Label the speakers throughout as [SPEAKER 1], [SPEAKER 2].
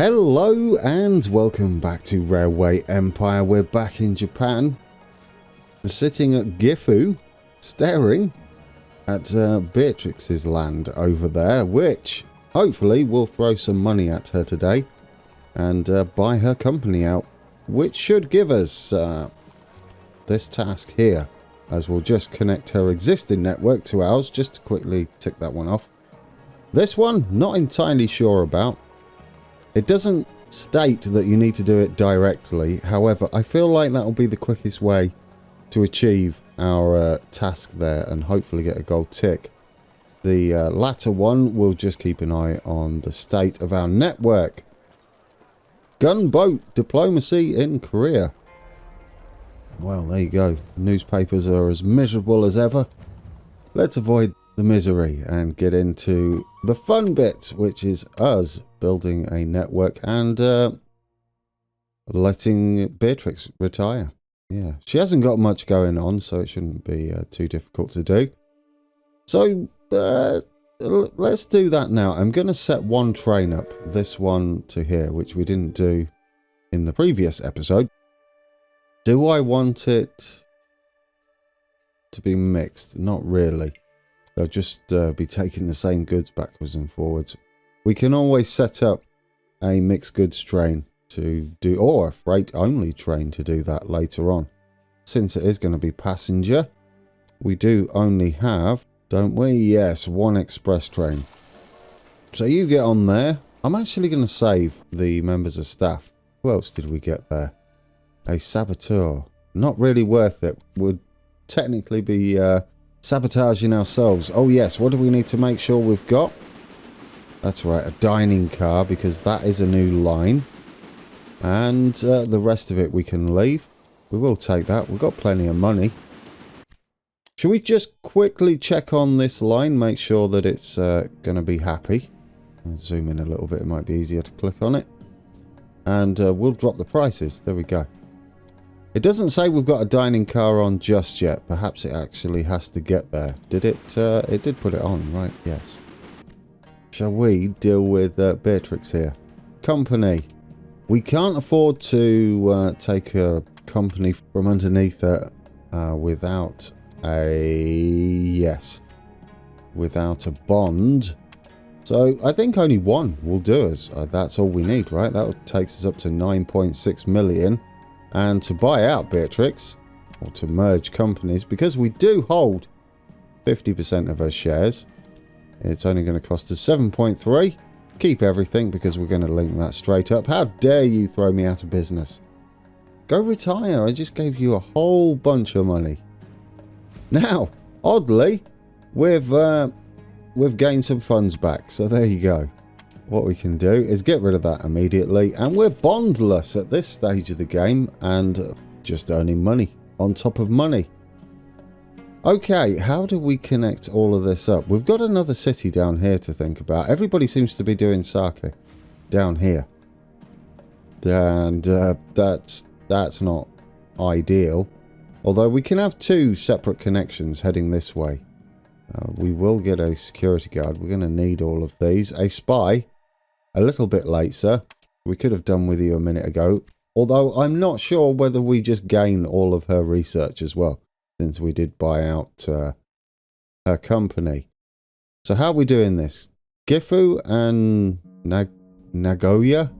[SPEAKER 1] Hello and welcome back to Railway Empire. We're back in Japan. We're sitting at Gifu, staring at Beatrix's land over there, which hopefully will throw some money at her today and buy her company out, which should give us this task here, as we'll just connect her existing network to ours, just to quickly tick that one off. This one, not entirely sure about. It doesn't state that you need to do it directly. However, I feel like that will be the quickest way to achieve our task there and hopefully get a gold tick. The latter one will just keep an eye on the state of our network. Gunboat diplomacy in Korea. Well, there you go. Newspapers are as miserable as ever. Let's avoid the misery and get into the fun bit, which is us building a network and letting Beatrix retire. Yeah, she hasn't got much going on, so it shouldn't be too difficult to do. So let's do that now. I'm going to set one train up, this one to here, which we didn't do in the previous episode. Do I want it to be mixed? Not really. They'll just be taking the same goods backwards and forwards. We can always set up a mixed goods train to do, or a freight only train to do that later on. Since it is going to be passenger, we do only have, don't we? Yes, one express train. So you get on there. I'm actually going to save the members of staff. Who else did we get there? A saboteur. Not really worth it. Would technically be sabotaging ourselves. Oh yes, what do we need to make sure we've got? That's right, a dining car, because that is a new line. And the rest of it we can leave. We will take that. We've got plenty of money. Should we just quickly check on this line, make sure that it's going to be happy? I'll zoom in a little bit, it might be easier to click on it. And we'll drop the prices. There we go. It doesn't say we've got a dining car on just yet. Perhaps it actually has to get there. Did it? It did put it on, right? Yes. Shall we deal with Beatrix here? Company. We can't afford to take a company from underneath her without without a bond. So I think only one will do us. That's all we need, right? That takes us up to 9.6 million. And to buy out Beatrix, or to merge companies, because we do hold 50% of her shares, it's only going to cost us 7.3. Keep everything, because we're going to link that straight up. How dare you throw me out of business? Go retire. I just gave you a whole bunch of money. Now, oddly, we've gained some funds back. So there you go. What we can do is get rid of that immediately, and we're bondless at this stage of the game and just earning money on top of money. Okay, how do we connect all of this up? We've got another city down here to think about. Everybody seems to be doing sake down here, and that's not ideal. Although we can have two separate connections heading this way. We will get a security guard. We're going to need all of these. A spy. A little bit late, sir. We could have done with you a minute ago. Although I'm not sure whether we just gain all of her research as well, since we did buy out her company. So how are we doing this? Gifu and Nagoya?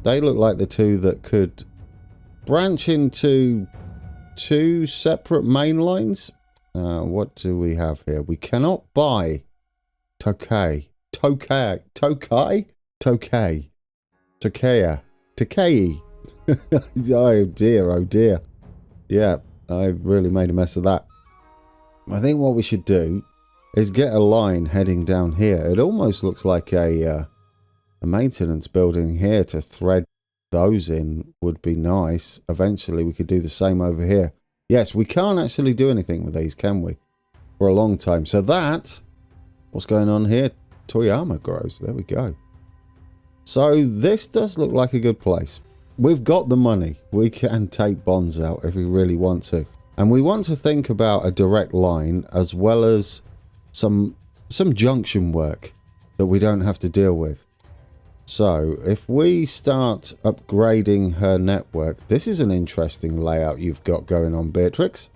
[SPEAKER 1] They look like the two that could branch into two separate main lines. What do we have here? We cannot buy Tokei. Oh dear, oh dear. Yeah, I really made a mess of that. I think what we should do is get a line heading down here. It almost looks like a maintenance building here to thread those in would be nice. Eventually we could do the same over here. Yes, we can't actually do anything with these, can we? For a long time. So that, what's going on here? Toyama grows. There we go. So this does look like a good place. We've got the money. We can take bonds out if we really want to. And we want to think about a direct line as well as some junction work that we don't have to deal with. So if we start upgrading her network, this is an interesting layout you've got going on, Beatrix.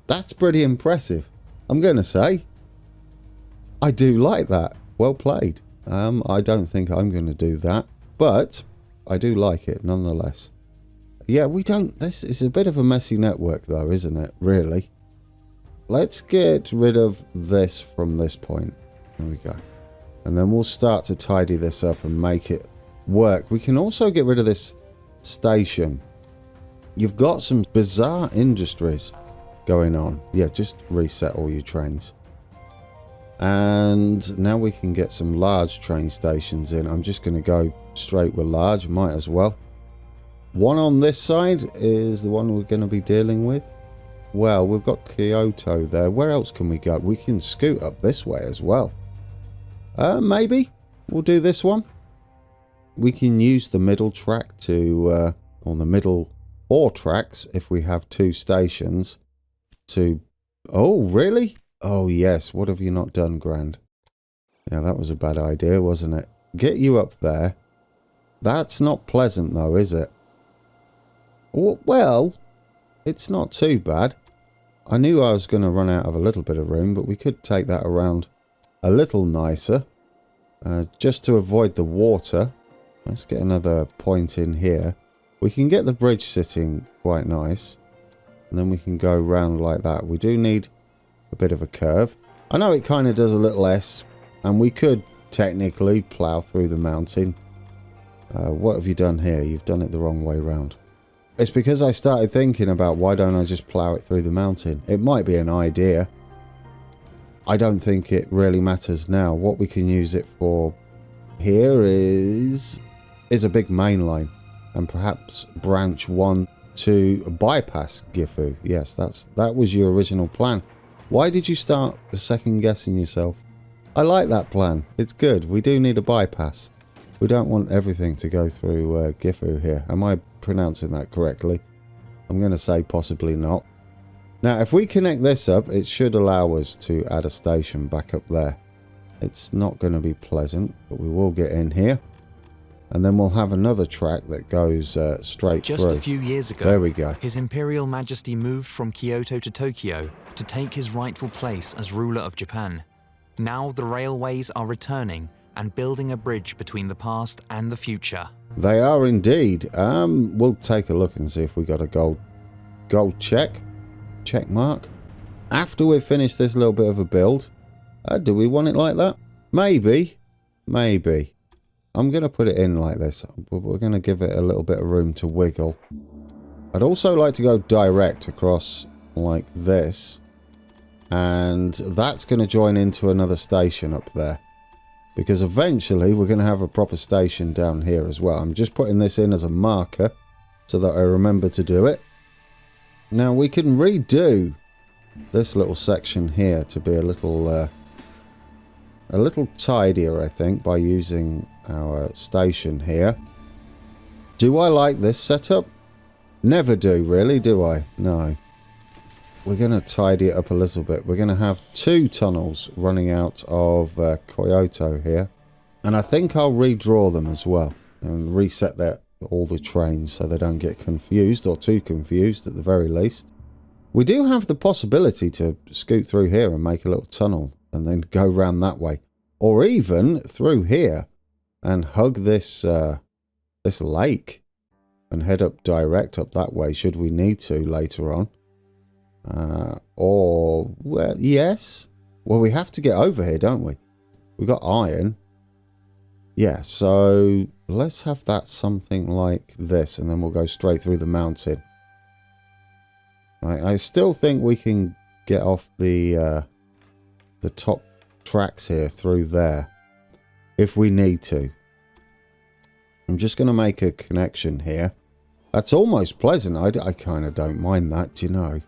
[SPEAKER 1] That's pretty impressive, I'm going to say. I do like that. Well played. I don't think I'm going to do that, but I do like it nonetheless. Yeah, this is a bit of a messy network though, isn't it? Really. Let's get rid of this from this point. There we go. And then we'll start to tidy this up and make it work. We can also get rid of this station. You've got some bizarre industries going on. Yeah, just reset all your trains. And now we can get some large train stations in. I'm just going to go straight with large. Might as well. One on this side is the one we're going to be dealing with. Well, we've got Kyoto there. Where else can we go? We can scoot up this way as well. Maybe we'll do this one. We can use the middle track to, or the middle 4 tracks if we have 2 stations to... Oh, really? Oh, yes. What have you not done, Grand? Yeah, that was a bad idea, wasn't it? Get you up there. That's not pleasant, though, is it? Well, it's not too bad. I knew I was going to run out of a little bit of room, but we could take that around a little nicer. Just to avoid the water. Let's get another point in here. We can get the bridge sitting quite nice. And then we can go round like that. We do need a bit of a curve. I know it kind of does a little S. And we could technically plough through the mountain. What have you done here? You've done it the wrong way round. It's because I started thinking about why don't I just plough it through the mountain. It might be an idea. I don't think it really matters now. What we can use it for here is a big main line. And perhaps branch 1 to bypass Gifu. Yes, that was your original plan. Why did you start second guessing yourself? I like that plan. It's good. We do need a bypass. We don't want everything to go through Gifu here. Am I pronouncing that correctly? I'm going to say possibly not. Now, if we connect this up, it should allow us to add a station back up there. It's not going to be pleasant, but we will get in here. And then we'll have another track that goes straight through.
[SPEAKER 2] Just a few years ago,
[SPEAKER 1] there we go.
[SPEAKER 2] His Imperial Majesty moved from Kyoto to Tokyo to take his rightful place as ruler of Japan. Now the railways are returning and building a bridge between the past and the future.
[SPEAKER 1] They are indeed. We'll take a look and see if we got a gold check mark. After we've finished this little bit of a build, do we want it like that? Maybe. I'm going to put it in like this. We're going to give it a little bit of room to wiggle. I'd also like to go direct across like this. And that's going to join into another station up there. Because eventually we're going to have a proper station down here as well. I'm just putting this in as a marker so that I remember to do it. Now we can redo this little section here to be a little tidier, I think, by using our station here. Do I like this setup? Never do, really, do I? No. We're going to tidy it up a little bit. We're going to have 2 tunnels running out of Kyoto here. And I think I'll redraw them as well. And reset all the trains so they don't get confused, or too confused at the very least. We do have the possibility to scoot through here and make a little tunnel and then go round that way. Or even through here and hug this lake and head up direct up that way should we need to later on. Well, yes. Well, we have to get over here, don't we? We've got iron. Yeah, so let's have that something like this, and then we'll go straight through the mountain. I still think we can get off the top tracks here through there if we need to. I'm just going to make a connection here. That's almost pleasant. I kind of don't mind that, do you know?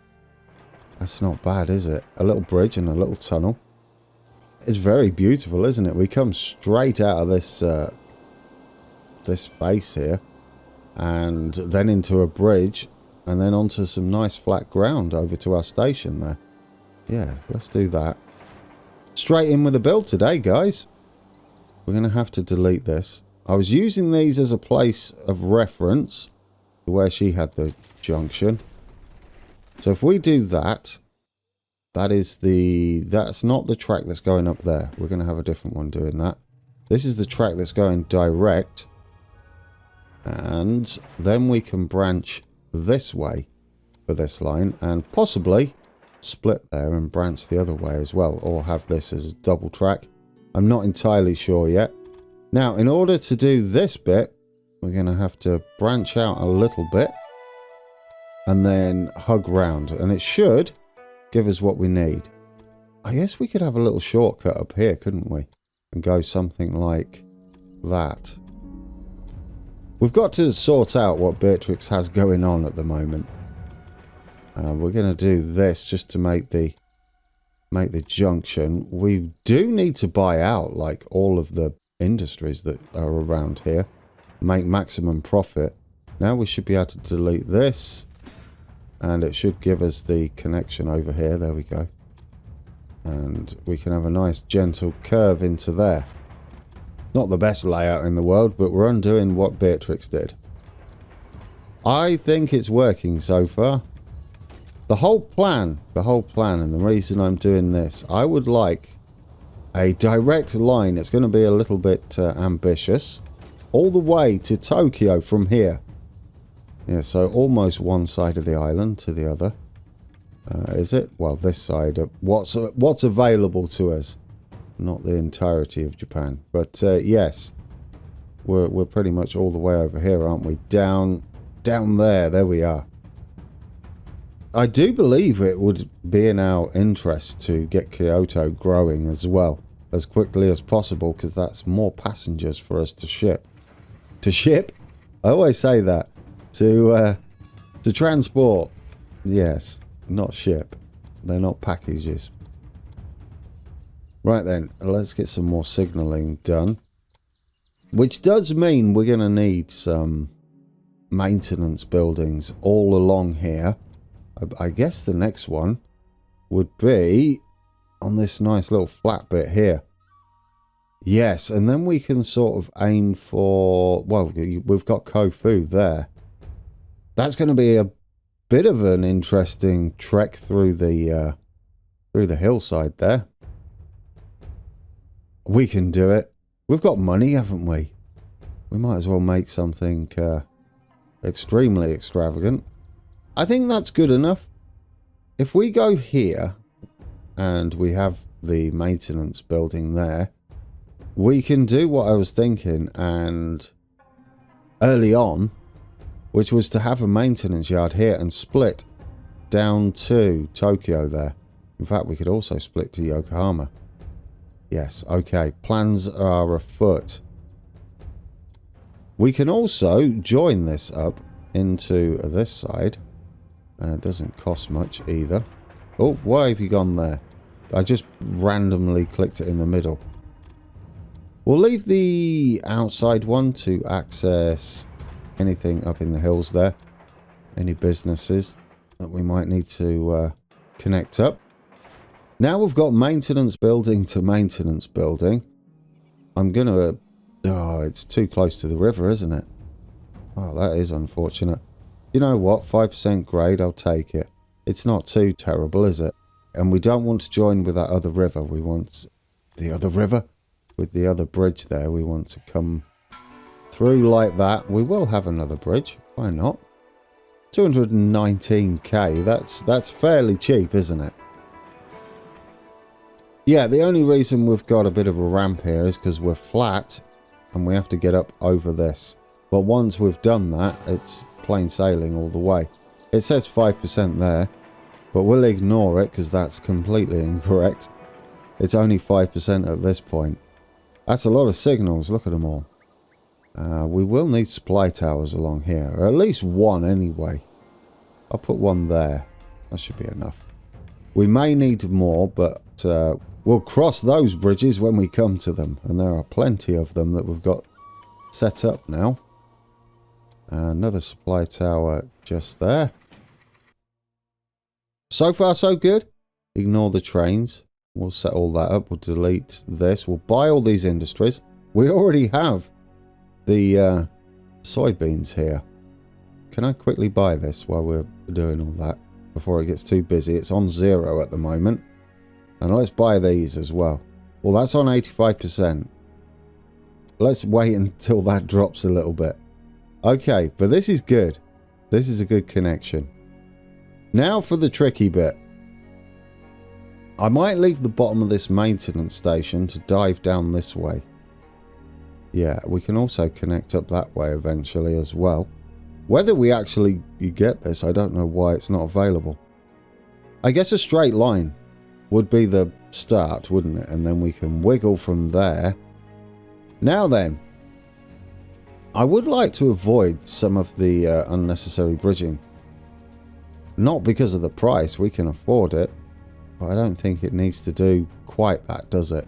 [SPEAKER 1] That's not bad, is it? A little bridge and a little tunnel. It's very beautiful, isn't it? We come straight out of this this face here, and then into a bridge, and then onto some nice flat ground over to our station there. Yeah, let's do that. Straight in with a build today, guys. We're going to have to delete this. I was using these as a place of reference to where she had the junction. So if we do that, that's not the track that's going up there. We're going to have a different one doing that. This is the track that's going direct. And then we can branch this way for this line and possibly split there and branch the other way as well, or have this as a double track. I'm not entirely sure yet. Now, in order to do this bit, we're going to have to branch out a little bit and then hug round, and it should give us what we need. I guess we could have a little shortcut up here, couldn't we? And go something like that. We've got to sort out what Beatrix has going on at the moment. We're going to do this just to make the junction. We do need to buy out like all of the industries that are around here, make maximum profit. Now we should be able to delete this, and it should give us the connection over here. There we go. And we can have a nice gentle curve into there. Not the best layout in the world, but we're undoing what Beatrix did. I think it's working so far. The whole plan, and the reason I'm doing this, I would like a direct line. It's going to be a little bit ambitious. All the way to Tokyo from here. Yeah, so almost one side of the island to the other. Is it? Well, this side of what's available to us. Not the entirety of Japan. But yes, we're pretty much all the way over here, aren't we? Down there. There we are. I do believe it would be in our interest to get Kyoto growing as well, as quickly as possible, because that's more passengers for us to ship. To ship? I always say that. To transport. Yes, not ship. They're not packages. Right then, let's get some more signalling done. Which does mean we're going to need some maintenance buildings all along here. I guess the next one would be on this nice little flat bit here. Yes, and then we can sort of aim for... Well, we've got Kofu there. That's going to be a bit of an interesting trek through the hillside there. We can do it. We've got money, haven't we? We might as well make something extremely extravagant. I think that's good enough. If we go here and we have the maintenance building there, we can do what I was thinking and early on, which was to have a maintenance yard here and split down to Tokyo there. In fact, we could also split to Yokohama. Yes, okay. Plans are afoot. We can also join this up into this side. It doesn't cost much either. Oh, why have you gone there? I just randomly clicked it in the middle. We'll leave the outside one to access anything up in the hills there. Any businesses that we might need to connect up. Now we've got maintenance building to maintenance building. I'm going to... Oh, it's too close to the river, isn't it? Oh, that is unfortunate. You know what? 5% grade, I'll take it. It's not too terrible, is it? And we don't want to join with that other river. We want the other river with the other bridge there. We want to come through like that. We will have another bridge. Why not? 219k. That's fairly cheap, isn't it? Yeah, the only reason we've got a bit of a ramp here is because we're flat and we have to get up over this. But once we've done that, it's plain sailing all the way. It says 5% there, but we'll ignore it because that's completely incorrect. It's only 5% at this point. That's a lot of signals. Look at them all. We will need supply towers along here, or at least one anyway. I'll put one there. That should be enough. We may need more, but we'll cross those bridges when we come to them, and there are plenty of them that we've got set up now. Another supply tower just there. So far, so good. Ignore the trains. We'll set all that up. We'll delete this. We'll buy all these industries. We already have the soybeans here. Can I quickly buy this while we're doing all that before it gets too busy? It's on 0 at the moment. And let's buy these as well. Well, that's on 85%. Let's wait until that drops a little bit. Okay, but this is good. This is a good connection. Now for the tricky bit. I might leave the bottom of this maintenance station to dive down this way. Yeah, we can also connect up that way eventually as well. Whether we actually get this, I don't know why it's not available. I guess a straight line would be the start, wouldn't it? And then we can wiggle from there. Now then, I would like to avoid some of the unnecessary bridging. Not because of the price, we can afford it. But I don't think it needs to do quite that, does it?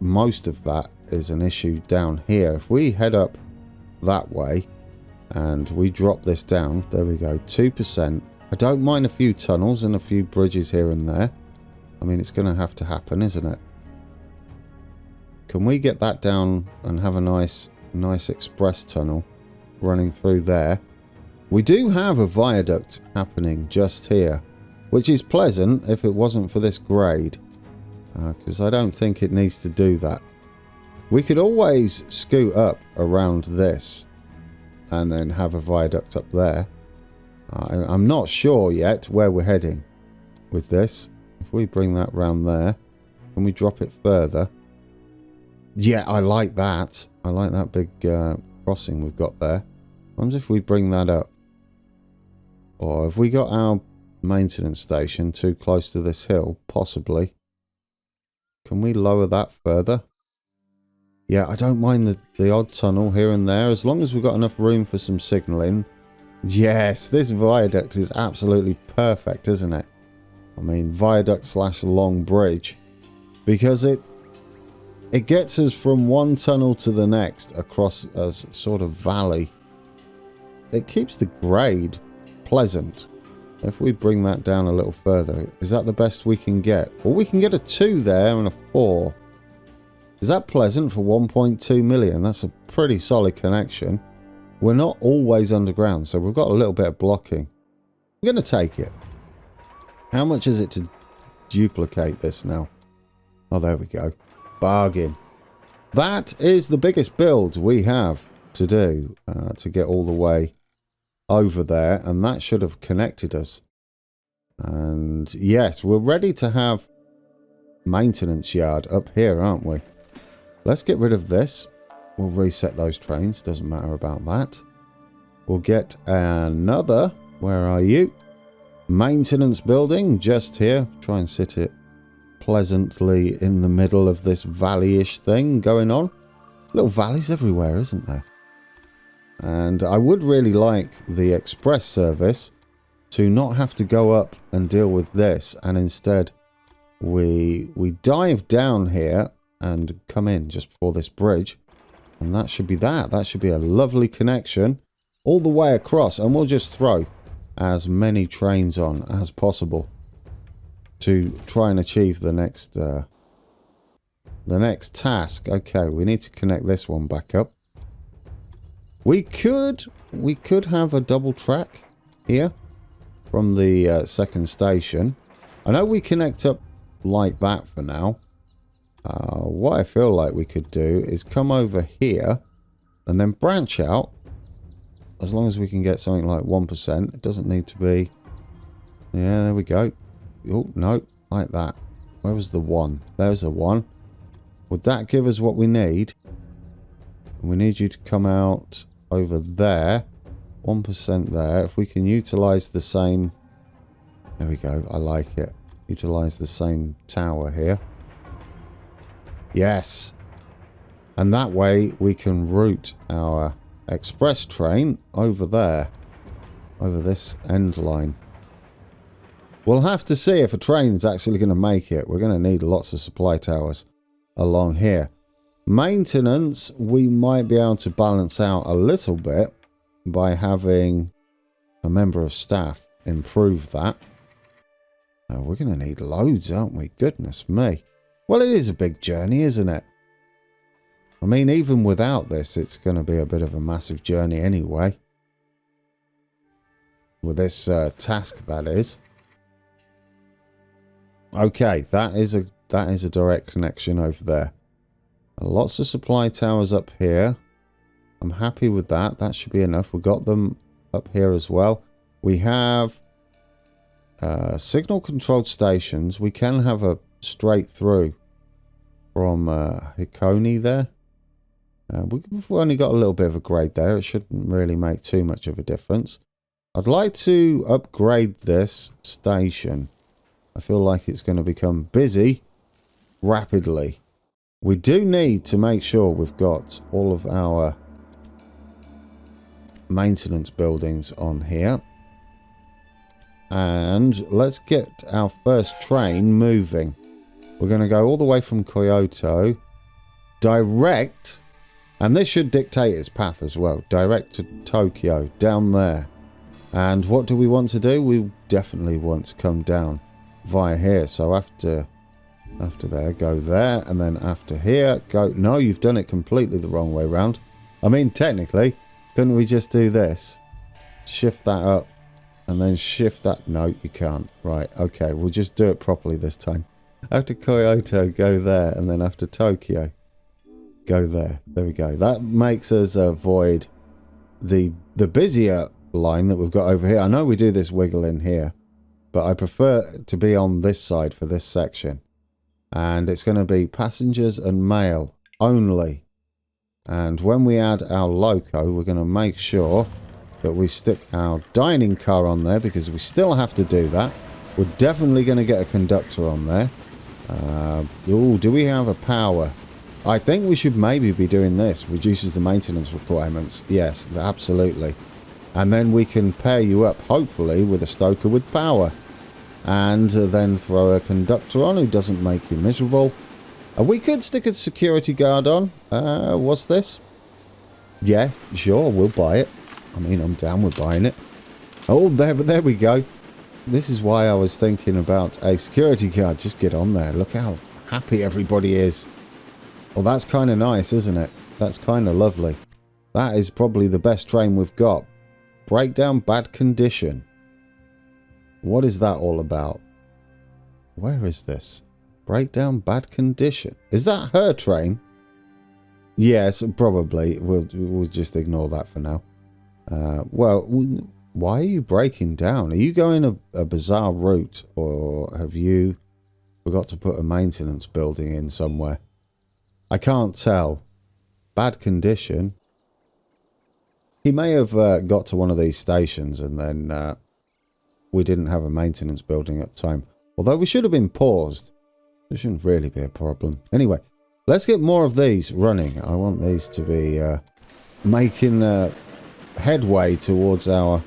[SPEAKER 1] Most of that is an issue down here. If we head up that way and we drop this down, there we go, 2%. I don't mind a few tunnels and a few bridges here and there. I mean, it's going to have to happen, isn't it? Can we get that down and have a nice express tunnel running through there? We do have a viaduct happening just here, which is pleasant if it wasn't for this grade, because I don't think it needs to do that. We could always scoot up around this and then have a viaduct up there. I'm not sure yet where we're heading with this. If we bring that round there, can we drop it further? Yeah, I like that. I like that big crossing we've got there. I wonder if we bring that up. Or have we got our maintenance station too close to this hill? Possibly. Can we lower that further? Yeah, I don't mind the odd tunnel here and there, as long as we've got enough room for some signalling. Yes, this viaduct is absolutely perfect, isn't it? I mean, viaduct / long bridge. Because it gets us from one tunnel to the next across a sort of valley. It keeps the grade pleasant. If we bring that down a little further, is that the best we can get? Well, we can get a 2 there and a 4. Is that pleasant for 1.2 million? That's a pretty solid connection. We're not always underground, so we've got a little bit of blocking. I'm going to take it. How much is it to duplicate this now? Oh, there we go. Bargain. That is the biggest build we have to do to get all the way over there, and that should have connected us. And yes, we're ready to have maintenance yard up here, aren't we? Let's get rid of this. We'll reset those trains, doesn't matter about that. We'll get another, where are you? Maintenance building just here. Try and sit it pleasantly in the middle of this valley-ish thing going on. Little valleys everywhere, isn't there? And I would really like the express service to not have to go up and deal with this, and instead we dive down here and come in just before this bridge, and that should be that. That should be a lovely connection all the way across, and we'll just throw as many trains on as possible to try and achieve the next task. Okay, we need to connect this one back up. We could have a double track here from the second station. I know we connect up like that for now. What I feel like we could do is come over here and then branch out. As long as we can get something like 1%. It doesn't need to be... Yeah, there we go. Oh, no. Like that. Where was the 1? There's the 1. Would that give us what we need? We need you to come out over there. 1% there. If we can utilise the same... There we go. I like it. Utilise the same tower here. Yes. And that way we can route our express train over there. Over this end line. We'll have to see if a train's actually going to make it. We're going to need lots of supply towers along here. Maintenance, we might be able to balance out a little bit by having a member of staff improve that. We're going to need loads, aren't we? Goodness me. Well, it is a big journey, isn't it? I mean, even without this, it's going to be a bit of a massive journey anyway. With this task, that is. Okay, that is a direct connection over there. Lots of supply towers up here. I'm happy with that. That should be enough. We got them up here as well. We have signal controlled stations. We can have a straight through from Hikone there. We've only got a little bit of a grade there. It shouldn't really make too much of a difference. I'd like to upgrade this station. I feel like it's going to become busy rapidly. We do need to make sure we've got all of our maintenance buildings on here. And let's get our first train moving. We're going to go all the way from Kyoto, direct, and this should dictate its path as well, direct to Tokyo, down there. And what do we want to do? We definitely want to come down via here. So after there, go there, and then after here, go... No, you've done it completely the wrong way round. I mean, technically, couldn't we just do this? Shift that up, and then shift that... No, you can't. Right, okay, we'll just do it properly this time. After Kyoto, go there, and then after Tokyo, go there. There we go. That makes us avoid the busier line that we've got over here. I know we do this wiggle in here, but I prefer to be on this side for this section. And it's going to be passengers and mail only. And when we add our loco, we're going to make sure that we stick our dining car on there, because we still have to do that. We're definitely going to get a conductor on there. Ooh, do we have a power? I think we should maybe be doing this. Reduces the maintenance requirements. Yes, absolutely. And then we can pair you up, hopefully, with a stoker with power. And then throw a conductor on who doesn't make you miserable. We could stick a security guard on. What's this? Yeah, sure, we'll buy it. I mean, I'm down with buying it. Oh, there we go. This is why I was thinking about a security guard. Just get on there. Look how happy everybody is. Well, that's kind of nice, isn't it? That's kind of lovely. That is probably the best train we've got. Breakdown, bad condition. What is that all about? Where is this? Breakdown, bad condition. Is that her train? Yes, probably. We'll just ignore that for now. Well, why are you breaking down? Are you going a bizarre route, or have you forgot to put a maintenance building in somewhere? I can't tell. Bad condition. He may have got to one of these stations and then we didn't have a maintenance building at the time. Although we should have been paused. It shouldn't really be a problem. Anyway, let's get more of these running. I want these to be making headway towards our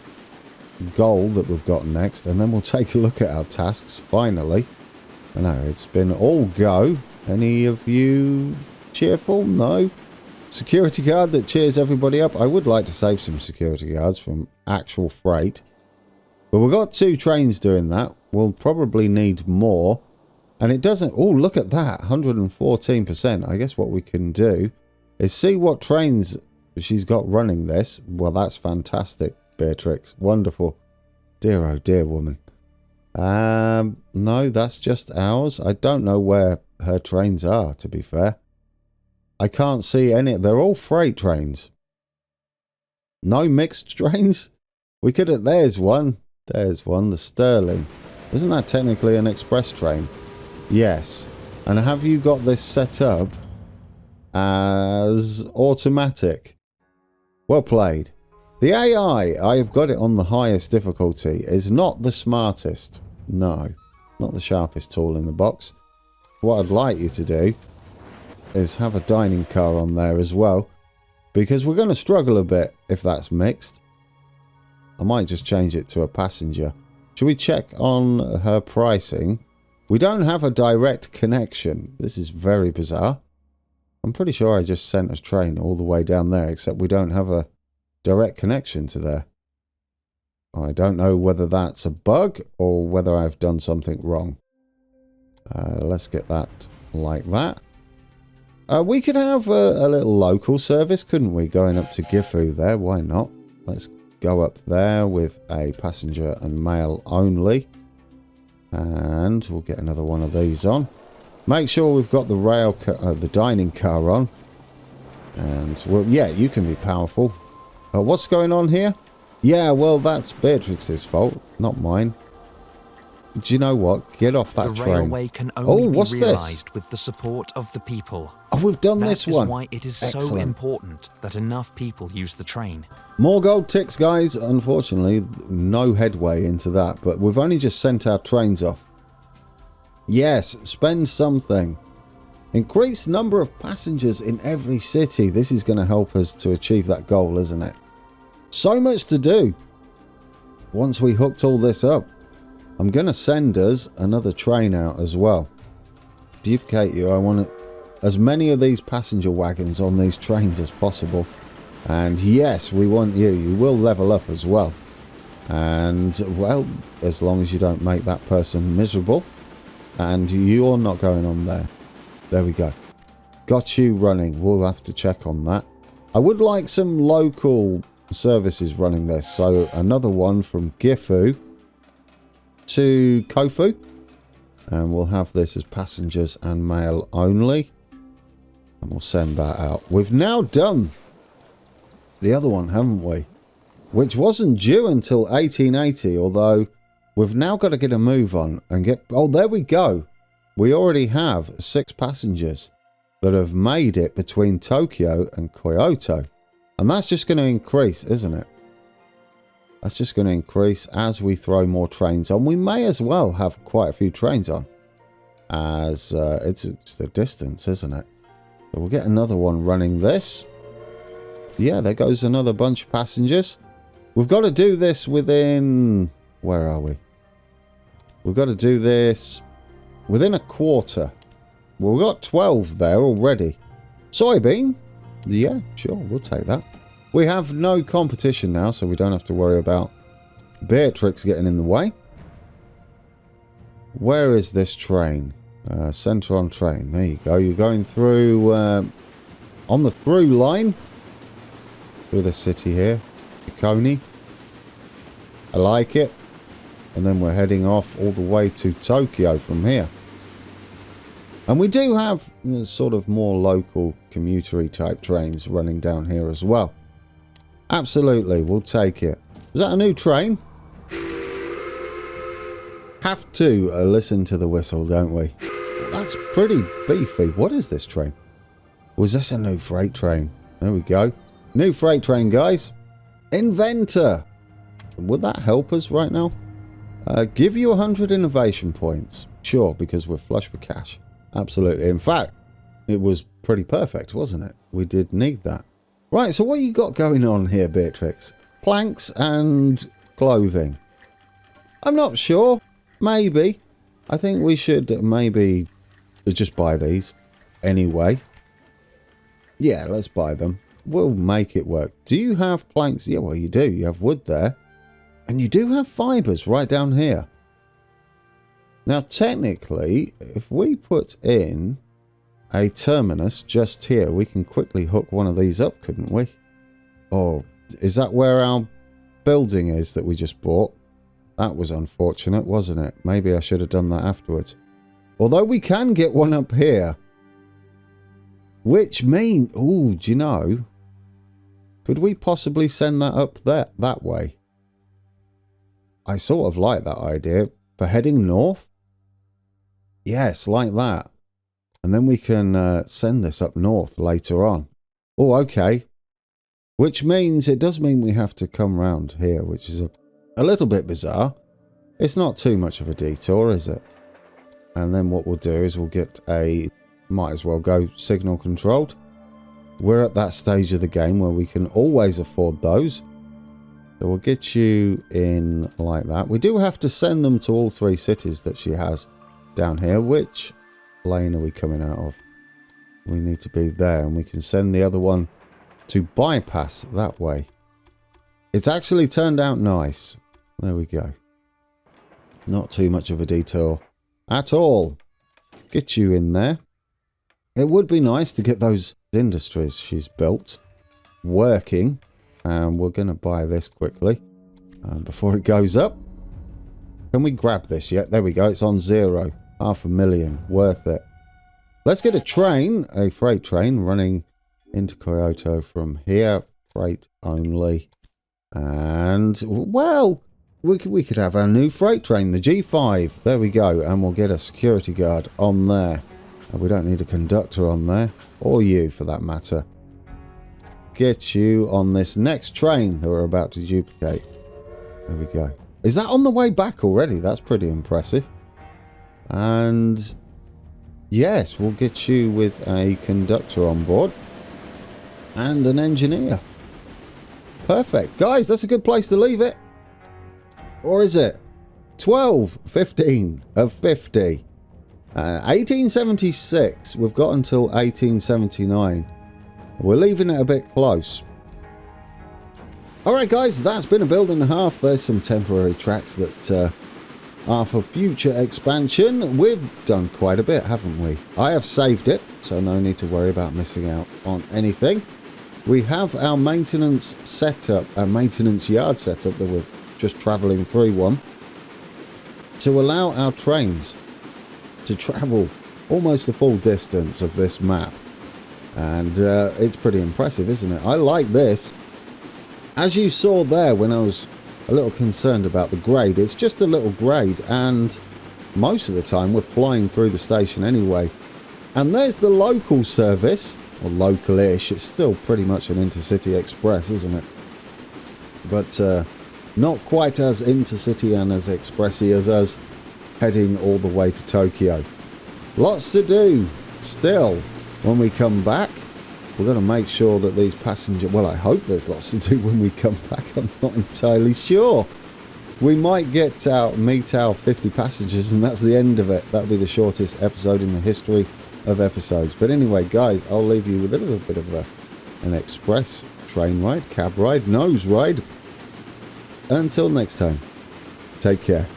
[SPEAKER 1] goal that we've got next. And then we'll take a look at our tasks, finally. I know, it's been all go. Any of you cheerful? No? Security guard that cheers everybody up. I would like to save some security guards from actual freight. But we've got 2 trains doing that. We'll probably need more. And it doesn't... Oh, look at that. 114%. I guess what we can do is see what trains she's got running this. Well, that's fantastic, Beatrix. Wonderful. Dear, oh dear, woman. No, that's just ours. I don't know where her trains are, to be fair. I can't see any. They're all freight trains. No mixed trains? We could have... There's one. There's one. The Sterling. Isn't that technically an express train? Yes. And have you got this set up as automatic? Well played. The AI, I have got it on the highest difficulty, is not the smartest. No. Not the sharpest tool in the box. What I'd like you to do is have a dining car on there as well, because we're going to struggle a bit if that's mixed. I might just change it to a passenger. Should we check on her pricing? We don't have a direct connection. This is very bizarre. I'm pretty sure I just sent a train all the way down there, except we don't have a direct connection to there. I don't know whether that's a bug or whether I've done something wrong. Let's get that like that. We could have a little local service, couldn't we? Going up to Gifu there, why not? Let's go up there with a passenger and mail only. And we'll get another one of these on. Make sure we've got the the dining car on. And, well, yeah, you can be powerful. What's going on here? Yeah, well, that's Beatrix's fault, not mine. Do you know what? Get off that train.
[SPEAKER 2] The railway can only be realised with the support of the people.
[SPEAKER 1] Oh, we've done this one.
[SPEAKER 2] That is why it is so important that enough people use the train.
[SPEAKER 1] More gold ticks, guys. Unfortunately, no headway into that, but we've only just sent our trains off. Yes, spend something. Increase number of passengers in every city. This is going to help us to achieve that goal, isn't it? So much to do. Once we hooked all this up, I'm going to send us another train out as well. Duplicate you. I want as many of these passenger wagons on these trains as possible. And yes, we want you. You will level up as well. And, well, as long as you don't make that person miserable. And you're not going on there. There we go. Got you running. We'll have to check on that. I would like some local services running this. So another one from Gifu to Kofu. And we'll have this as passengers and mail only. And we'll send that out. We've now done the other one, haven't we? Which wasn't due until 1880, although we've now got to get a move on and get... Oh, there we go. We already have 6 passengers that have made it between Tokyo and Kyoto. And that's just going to increase, isn't it? That's just going to increase as we throw more trains on. We may as well have quite a few trains on, as it's the distance, isn't it? So we'll get another one running this. Yeah, there goes another bunch of passengers. We've got to do this within... Where are we? We've got to do this within a quarter. Well, we've got 12 there already. Soybean? Yeah, sure, we'll take that. We have no competition now, so we don't have to worry about Beatrix getting in the way. Where is this train? Centre on train. There you go. You're going through on the through line through the city here. Coney. I like it. And then we're heading off all the way to Tokyo from here. And we do have sort of more local commutery type trains running down here as well. Absolutely, we'll take it. Is that a new train? Have to listen to the whistle, don't we? That's pretty beefy. What is this train? Was this a new freight train? There we go. New freight train, guys. Inventor. Would that help us right now? Give you 100 innovation points. Sure, because we're flush with cash. Absolutely. In fact, it was pretty perfect, wasn't it? We did need that. Right, so what you got going on here, Beatrix? Planks and clothing. I'm not sure. Maybe. I think we should maybe just buy these anyway. Yeah, let's buy them. We'll make it work. Do you have planks? Yeah, well, you do. You have wood there. And you do have fibres right down here. Now, technically, if we put in a terminus just here, we can quickly hook one of these up, couldn't we? Oh, is that where our building is that we just bought? That was unfortunate, wasn't it? Maybe I should have done that afterwards. Although we can get one up here. Which means... Ooh, do you know? Could we possibly send that up there, that way? I sort of like that idea. For heading north? Yes, like that. And then we can send this up north later on. Oh, okay. Which means, it does mean we have to come round here, which is a little bit bizarre. It's not too much of a detour, is it? And then what we'll do is we'll get a... Might as well go signal controlled. We're at that stage of the game where we can always afford those. So we'll get you in like that. We do have to send them to all 3 cities that she has down here. Which lane are we coming out of? We need to be there, and we can send the other one to bypass that way. It's actually turned out nice. There we go. Not too much of a detour at all. Get you in there. It would be nice to get those industries she's built working. And we're going to buy this quickly before it goes up. Can we grab this yet? There we go. It's on 0. 500,000. Worth it. Let's get a train, a freight train, running into Kyoto from here. Freight only. And, well, we could have our new freight train, the G5. There we go. And we'll get a security guard on there. And we don't need a conductor on there. Or you, for that matter. Get you on this next train that we're about to duplicate. There we go. Is that on the way back already? That's pretty impressive. And yes, we'll get you with a conductor on board and an engineer. Perfect. Guys, that's a good place to leave it. Or is it? 12, 15 of 50. 1876. We've got until 1879. We're leaving it a bit close. Alright guys, that's been a build and a half. There's some temporary tracks that are for future expansion. We've done quite a bit, haven't we? I have saved it, so no need to worry about missing out on anything. We have our maintenance setup, our maintenance yard setup that we're just travelling through one, to allow our trains to travel almost the full distance of this map. And it's pretty impressive, isn't it? I like this. As you saw there when I was a little concerned about the grade, it's just a little grade, and most of the time we're flying through the station anyway. And there's the local service, or local-ish. It's still pretty much an intercity express, isn't it? But not quite as intercity and as expressy as us heading all the way to Tokyo. Lots to do still. When we come back, we're going to make sure that these passengers... Well, I hope there's lots to do when we come back. I'm not entirely sure. We might meet our 50 passengers, and that's the end of it. That'll be the shortest episode in the history of episodes. But anyway, guys, I'll leave you with a little bit of an express train ride, cab ride, nose ride. Until next time, take care.